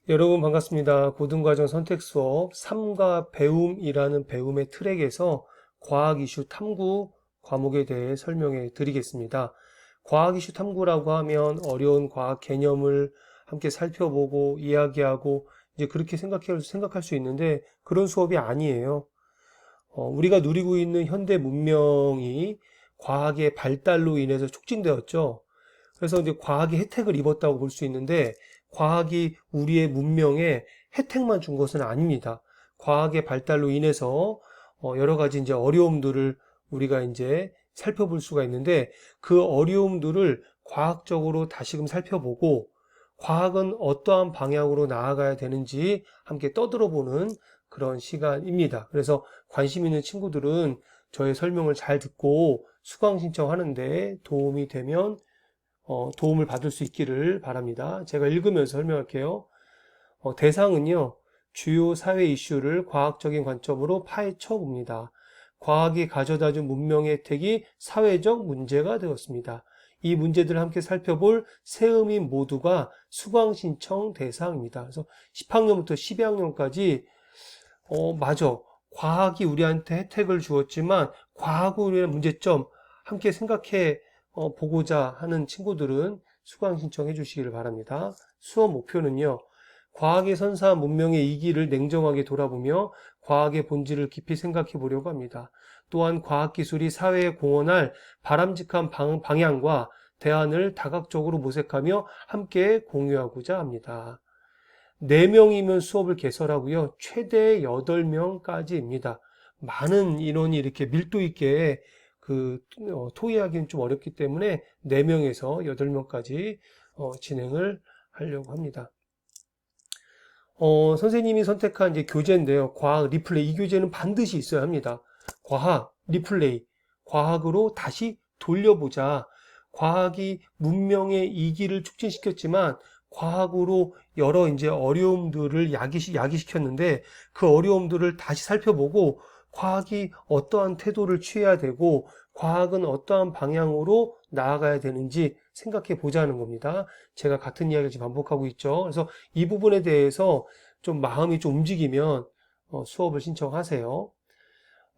여러분 반갑습니다. 고등과정 선택 수업 3과 배움이라는 배움의 트랙에서 과학 이슈 탐구 과목에 대해 설명해 드리겠습니다. 과학 이슈 탐구라고 하면 어려운 과학 개념을 함께 살펴보고 이야기하고 이제 그렇게 생각할 수 있는데 그런 수업이 아니에요. 우리가 누리고 있는 현대 문명이 과학의 발달로 인해서 촉진되었죠. 그래서 이제 과학이 혜택을 입었다고 볼 수 있는데 과학이 우리의 문명에 혜택만 준 것은 아닙니다. 과학의 발달로 인해서 여러 가지 이제 어려움들을 우리가 이제 살펴볼 수가 있는데 그 어려움들을 과학적으로 다시금 살펴보고 과학은 어떠한 방향으로 나아가야 되는지 함께 떠들어보는 그런 시간입니다. 그래서 관심 있는 친구들은 저의 설명을 잘 듣고 수강 신청하는데 도움이 되면 도움을 받을 수 있기를 바랍니다. 제가 읽으면서 설명할게요. 대상은요, 주요 사회 이슈를 과학적인 관점으로 파헤쳐 봅니다. 과학이 가져다 준 문명의 혜택이 사회적 문제가 되었습니다. 이 문제들을 함께 살펴볼 세음인 모두가 수강 신청 대상입니다. 그래서 10학년부터 12학년까지 맞아. 과학이 우리한테 혜택을 주었지만 과학으로 인한 문제점 함께 생각해 보고자 하는 친구들은 수강 신청해 주시기를 바랍니다. 수업 목표는요. 과학의 선사한 문명의 이기를 냉정하게 돌아보며 과학의 본질을 깊이 생각해 보려고 합니다. 또한 과학기술이 사회에 공헌할 바람직한 방향과 대안을 다각적으로 모색하며 함께 공유하고자 합니다. 4명이면 수업을 개설하고요. 최대 8명까지입니다. 많은 인원이 이렇게 밀도 있게 토의하기는 좀 어렵기 때문에 4명에서 8명까지 진행을 하려고 합니다. 선생님이 선택한 이제 교재인데요. 과학 리플레이. 이 교재는 반드시 있어야 합니다. 과학 리플레이. 과학으로 다시 돌려보자. 과학이 문명의 이기를 촉진시켰지만 과학으로 여러 이제 어려움들을 야기시켰는데 그 어려움들을 다시 살펴보고 과학이 어떠한 태도를 취해야 되고 과학은 어떠한 방향으로 나아가야 되는지 생각해 보자는 겁니다. 제가 같은 이야기를 지금 반복하고 있죠. 그래서 이 부분에 대해서 좀 마음이 좀 움직이면 수업을 신청하세요.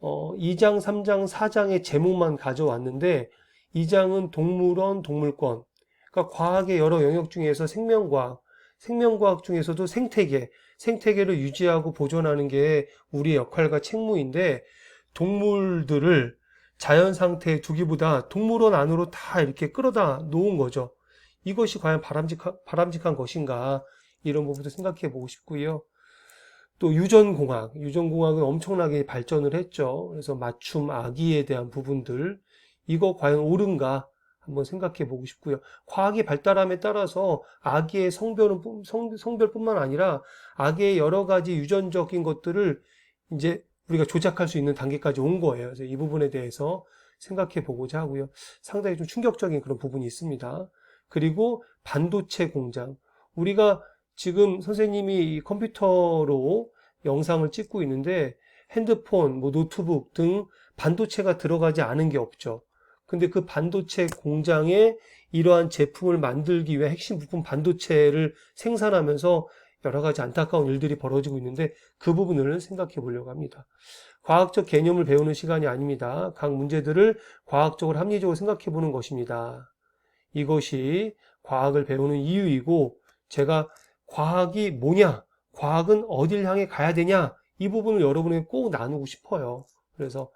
2장, 3장, 4장의 제목만 가져왔는데 2장은 동물원, 동물권. 그러니까 과학의 여러 영역 중에서 생명과학 중에서도 생태계를 유지하고 보존하는 게 우리의 역할과 책무인데 동물들을 자연 상태에 두기보다 동물원 안으로 다 이렇게 끌어다 놓은 거죠. 이것이 과연 바람직한 것인가 이런 부분도 생각해 보고 싶고요. 또 유전공학은 엄청나게 발전을 했죠. 그래서 맞춤 아기에 대한 부분들 이거 과연 옳은가 한번 생각해 보고 싶고요. 과학이 발달함에 따라서 아기의 성별뿐만 아니라 아기의 여러 가지 유전적인 것들을 이제 우리가 조작할 수 있는 단계까지 온 거예요. 그래서 이 부분에 대해서 생각해 보고자 하고요. 상당히 좀 충격적인 그런 부분이 있습니다. 그리고 반도체 공장. 우리가 지금 선생님이 컴퓨터로 영상을 찍고 있는데 핸드폰, 노트북 등 반도체가 들어가지 않은 게 없죠. 근데 그 반도체 공장에 이러한 제품을 만들기 위해 핵심 부품 반도체를 생산하면서 여러 가지 안타까운 일들이 벌어지고 있는데 그 부분을 생각해 보려고 합니다. 과학적 개념을 배우는 시간이 아닙니다. 각 문제들을 과학적으로 합리적으로 생각해 보는 것입니다. 이것이 과학을 배우는 이유이고 제가 과학이 뭐냐, 과학은 어딜 향해 가야 되냐 이 부분을 여러분에게 꼭 나누고 싶어요. 그래서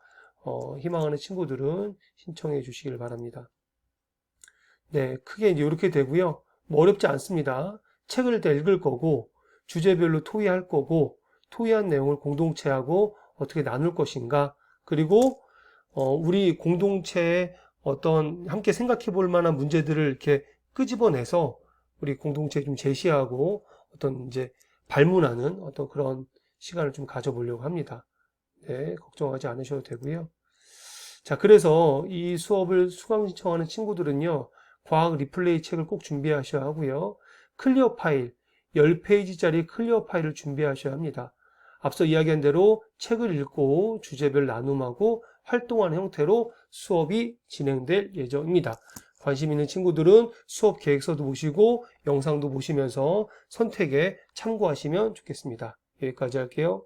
희망하는 친구들은 신청해 주시길 바랍니다. 네, 크게 이제 이렇게 되고요. 뭐 어렵지 않습니다. 책을 다 읽을 거고 주제별로 토의할 거고 토의한 내용을 공동체하고 어떻게 나눌 것인가 그리고 우리 공동체에 어떤 함께 생각해 볼 만한 문제들을 이렇게 끄집어내서 우리 공동체에 좀 제시하고 어떤 이제 발문하는 어떤 그런 시간을 좀 가져보려고 합니다. 네, 걱정하지 않으셔도 되고요. 자, 그래서 이 수업을 수강 신청하는 친구들은요, 과학 리플레이 책을 꼭 준비하셔야 하고요. 클리어 파일, 10페이지짜리 클리어 파일을 준비하셔야 합니다. 앞서 이야기한 대로 책을 읽고 주제별 나눔하고 활동하는 형태로 수업이 진행될 예정입니다. 관심 있는 친구들은 수업 계획서도 보시고 영상도 보시면서 선택에 참고하시면 좋겠습니다. 여기까지 할게요.